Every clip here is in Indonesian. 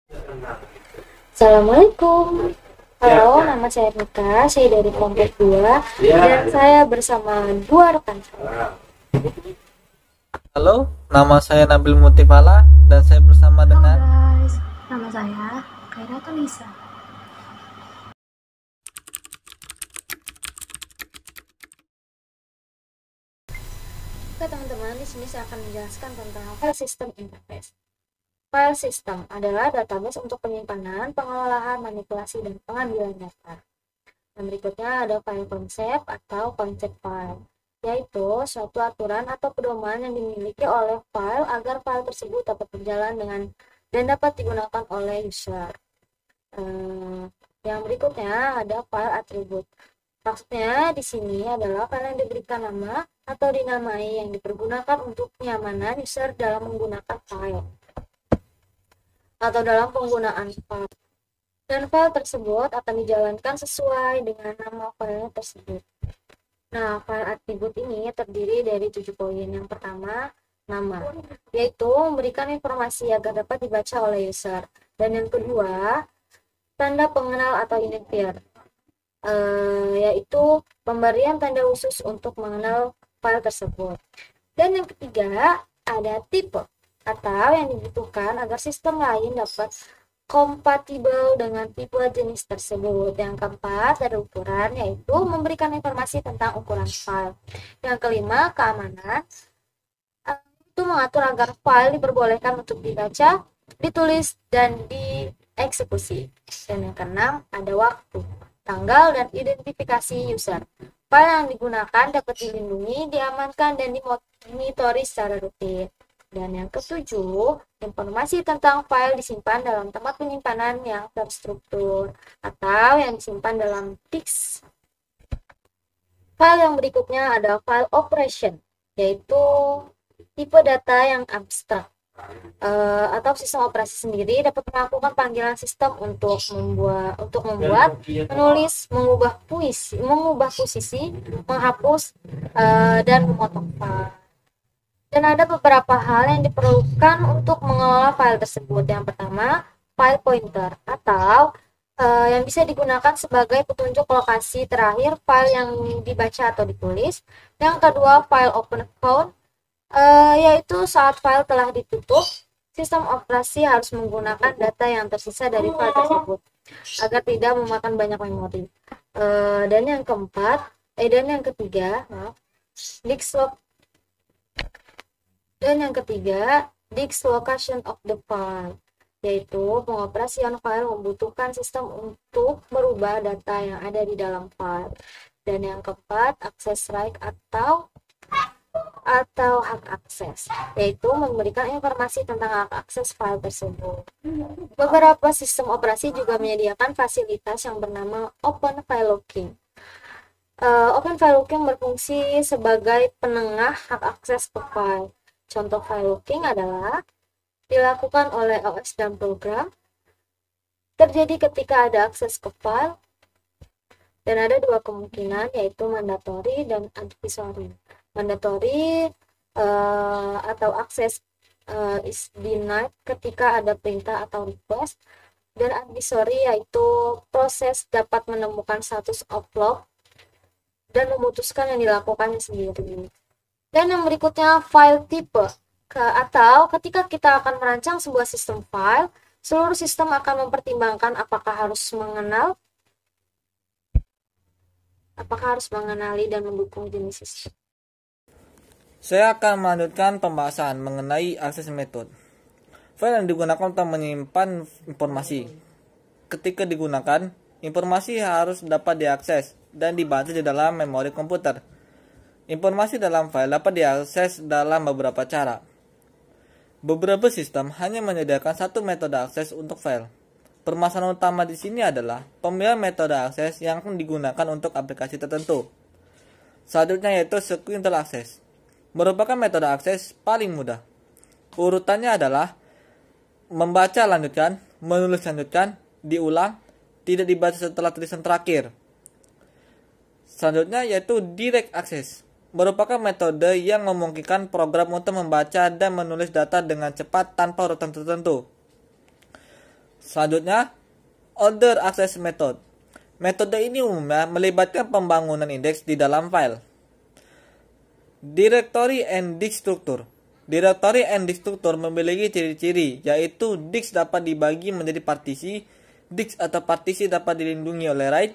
Assalamualaikum. Halo, nama saya Mika, saya dari kelompok 2 dan saya bersama dua rekan saya. Halo, nama saya Nabil Mutifala dan saya bersama Halo dengan guys, nama saya Kaira Tunisa. Oke teman-teman, di sini saya akan menjelaskan tentang file system interface. File system adalah database untuk penyimpanan, pengelolaan, manipulasi, dan pengambilan data. Dan berikutnya ada file konsep atau konsep file, yaitu suatu aturan atau pedoman yang dimiliki oleh file agar file tersebut dapat berjalan dengan dan dapat digunakan oleh user. Yang berikutnya ada file atribut. Maksudnya di sini adalah file yang diberikan nama atau dinamai yang dipergunakan untuk kenyamanan user dalam menggunakan file atau dalam penggunaan file. Dan file tersebut akan dijalankan sesuai dengan nama file tersebut. Nah, file atribut ini terdiri dari 7 poin. Yang pertama, nama, yaitu memberikan informasi agar dapat dibaca oleh user. Dan yang kedua, tanda pengenal atau identifier, yaitu pemberian tanda khusus untuk mengenal file tersebut. Dan yang ketiga, ada tipe atau yang dibutuhkan agar sistem lain dapat kompatibel dengan tipe jenis tersebut. Yang keempat, ada ukuran, yaitu memberikan informasi tentang ukuran file. Yang kelima, keamanan, itu mengatur agar file diperbolehkan untuk dibaca, ditulis, dan dieksekusi. Dan yang keenam, ada waktu, tanggal, dan identifikasi user. File yang digunakan dapat dilindungi, diamankan, dan dimonitori secara rutin. Dan yang ketujuh, informasi tentang file disimpan dalam tempat penyimpanan yang terstruktur atau yang disimpan dalam disk. File yang berikutnya ada file operation, yaitu tipe data yang abstrak. Atau sistem operasi sendiri dapat melakukan panggilan sistem untuk membuat, menulis, mengubah posisi, menghapus, dan memotong file. Dan ada beberapa hal yang diperlukan untuk mengelola file tersebut. Yang pertama, file pointer atau yang bisa digunakan sebagai petunjuk lokasi terakhir file yang dibaca atau ditulis. Yang kedua, file open count, yaitu saat file telah ditutup, sistem operasi harus menggunakan data yang tersisa dari file tersebut agar tidak memakan banyak memori. Dan yang ketiga, disk location of the file, yaitu pengoperasian file membutuhkan sistem untuk merubah data yang ada di dalam file. Dan yang keempat, access right atau hak akses, yaitu memberikan informasi tentang hak akses file tersebut. Beberapa sistem operasi juga menyediakan fasilitas yang bernama Open File Locking. Open File Locking berfungsi sebagai penengah hak akses ke file. Contoh file locking adalah dilakukan oleh OS dan program, terjadi ketika ada akses ke file, dan ada dua kemungkinan, yaitu mandatory dan advisory. Mandatory atau akses is denied ketika ada perintah atau request, dan advisory yaitu proses dapat menemukan status offload dan memutuskan yang dilakukannya sendiri. Dan yang berikutnya, file type, atau ketika kita akan merancang sebuah sistem file, seluruh sistem akan mempertimbangkan apakah harus mengenali dan mendukung jenis sistem. saya akan melanjutkan pembahasan mengenai akses method. File yang digunakan untuk menyimpan informasi. Ketika digunakan, informasi harus dapat diakses dan dibaca di dalam memori komputer. Informasi dalam file dapat diakses dalam beberapa cara. Beberapa sistem hanya menyediakan satu metode akses untuk file. Permasalahan utama di sini adalah pemilihan metode akses yang digunakan untuk aplikasi tertentu. Selanjutnya yaitu sequential access, merupakan metode akses paling mudah. Urutannya adalah membaca lanjutkan, menulis lanjutkan, diulang, tidak dibaca setelah tulisan terakhir. Selanjutnya yaitu direct access, merupakan metode yang memungkinkan program untuk membaca dan menulis data dengan cepat tanpa urutan tertentu. Selanjutnya, order access method. Metode ini umumnya melibatkan pembangunan indeks di dalam file. Directory and disk structure. Directory and disk structure memiliki ciri-ciri, yaitu disk dapat dibagi menjadi partisi, disk atau partisi dapat dilindungi oleh RAID,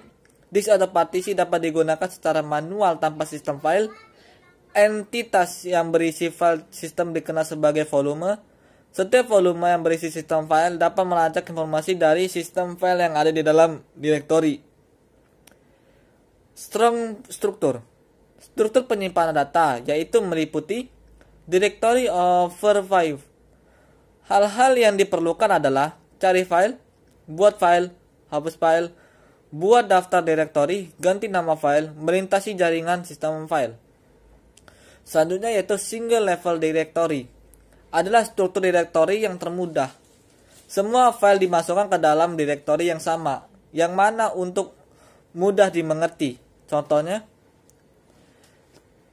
disk atau partisi dapat digunakan secara manual tanpa sistem file, entitas yang berisi file sistem dikenal sebagai volume. Setiap volume yang berisi sistem file dapat melacak informasi dari sistem file yang ada di dalam directory. Strong structure. Struktur penyimpanan data, yaitu meliputi directory overview. Hal-hal yang diperlukan adalah cari file, buat file, hapus file, buat daftar directory, ganti nama file, melintasi jaringan sistem file. Selanjutnya yaitu single level directory. Adalah struktur directory yang termudah. Semua file dimasukkan ke dalam directory yang sama, yang mana untuk mudah dimengerti. Contohnya,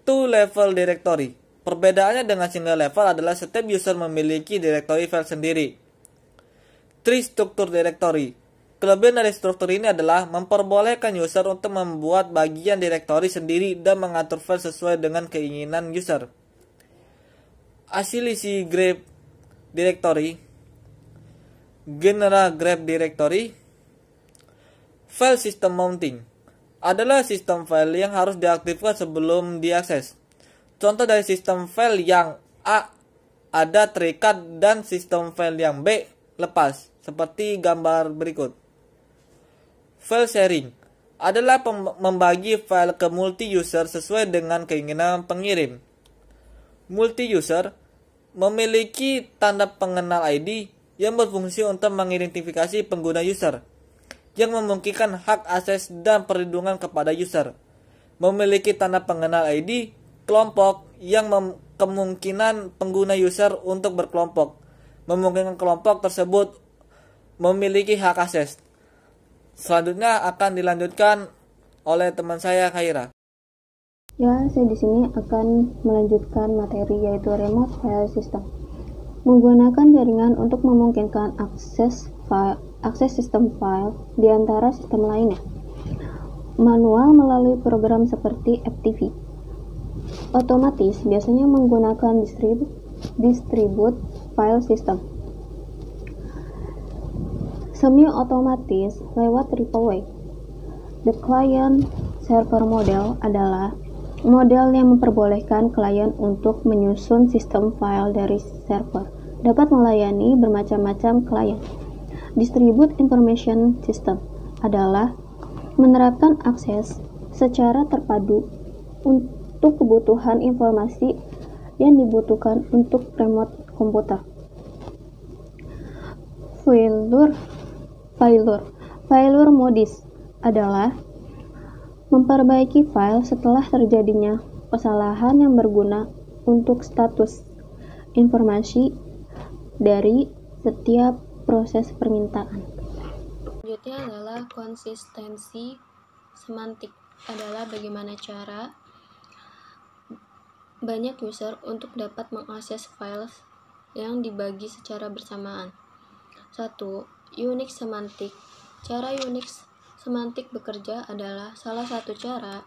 two level directory. Perbedaannya dengan single level adalah setiap user memiliki directory file sendiri. Three structure directory. Kelebihan dari struktur ini adalah memperbolehkan user untuk membuat bagian directory sendiri dan mengatur file sesuai dengan keinginan user. Asilisi grep directory, Genera grep directory. File system mounting adalah sistem file yang harus diaktifkan sebelum diakses. Contoh dari sistem file yang A ada terikat dan sistem file yang B lepas, seperti gambar berikut. File sharing adalah membagi file ke multi-user sesuai dengan keinginan pengirim. Multi-user memiliki tanda pengenal ID yang berfungsi untuk mengidentifikasi pengguna user, yang memungkinkan hak akses dan perlindungan kepada user. Memiliki tanda pengenal ID kelompok yang kemungkinan pengguna user untuk berkelompok, memungkinkan kelompok tersebut memiliki hak akses. Selanjutnya akan dilanjutkan oleh teman saya Khaira. Ya, saya di sini akan melanjutkan materi yaitu remote file system. Menggunakan jaringan untuk memungkinkan akses sistem file di antara sistem lainnya. Manual melalui program seperti FTP. Otomatis biasanya menggunakan distribute file system. Semi otomatis lewat triple-way. The client server model adalah model yang memperbolehkan klien untuk menyusun sistem file dari server, dapat melayani bermacam-macam klien. Distribute information system adalah menerapkan akses secara terpadu untuk kebutuhan informasi yang dibutuhkan untuk remote komputer. Failure modis adalah memperbaiki file setelah terjadinya kesalahan yang berguna untuk status informasi dari setiap proses permintaan. Selanjutnya adalah konsistensi semantik, adalah bagaimana cara banyak user untuk dapat mengakses file yang dibagi secara bersamaan. 1. Unix semantik. Cara Unix semantik bekerja adalah salah satu cara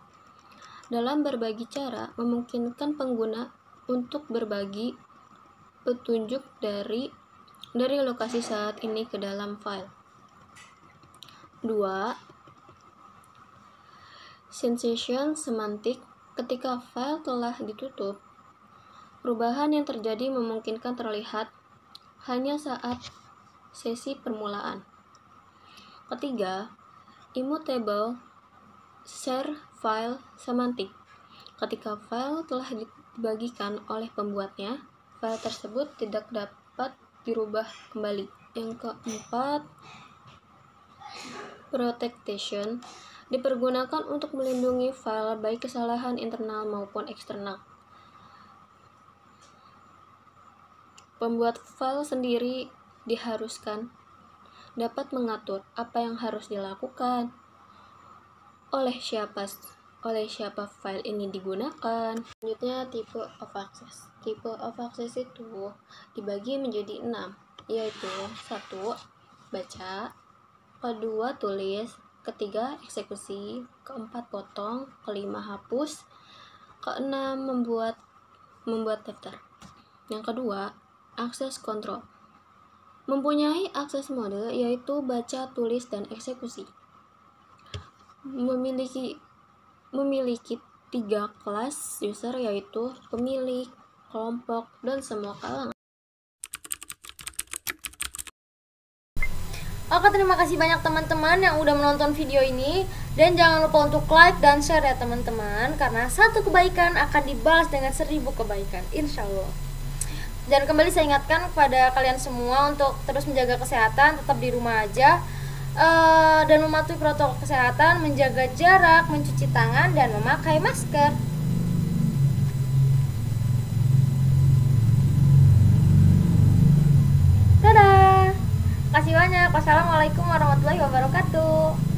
dalam berbagi cara memungkinkan pengguna untuk berbagi petunjuk dari lokasi saat ini ke dalam file. 2. Sensation semantik. Ketika file telah ditutup, perubahan yang terjadi memungkinkan terlihat hanya saat sesi permulaan. 3. Immutable share file semantik. Ketika file telah dibagikan oleh pembuatnya, file tersebut tidak dapat dirubah kembali. Yang keempat, protection dipergunakan untuk melindungi file baik kesalahan internal maupun eksternal. Pembuat file sendiri diharuskan dapat mengatur apa yang harus dilakukan, oleh siapa file ini digunakan. Selanjutnya, type of access. Type of access itu dibagi menjadi 6, yaitu 1. baca, kedua tulis, ketiga eksekusi, keempat potong, kelima hapus, keenam membuat daftar. Yang kedua, akses kontrol. Mempunyai akses mode yaitu baca, tulis, dan eksekusi. Memiliki 3 kelas user yaitu pemilik, kelompok, dan semua kalangan. Oke, terima kasih banyak teman-teman yang udah menonton video ini. Dan jangan lupa untuk like dan share ya teman-teman, karena satu kebaikan akan dibalas dengan 1000 kebaikan, insya Allah. Dan kembali saya ingatkan kepada kalian semua untuk terus menjaga kesehatan, tetap di rumah aja, dan mematuhi protokol kesehatan, menjaga jarak, mencuci tangan, dan memakai masker. Dadah. Terima kasih banyak. Wassalamualaikum warahmatullahi wabarakatuh.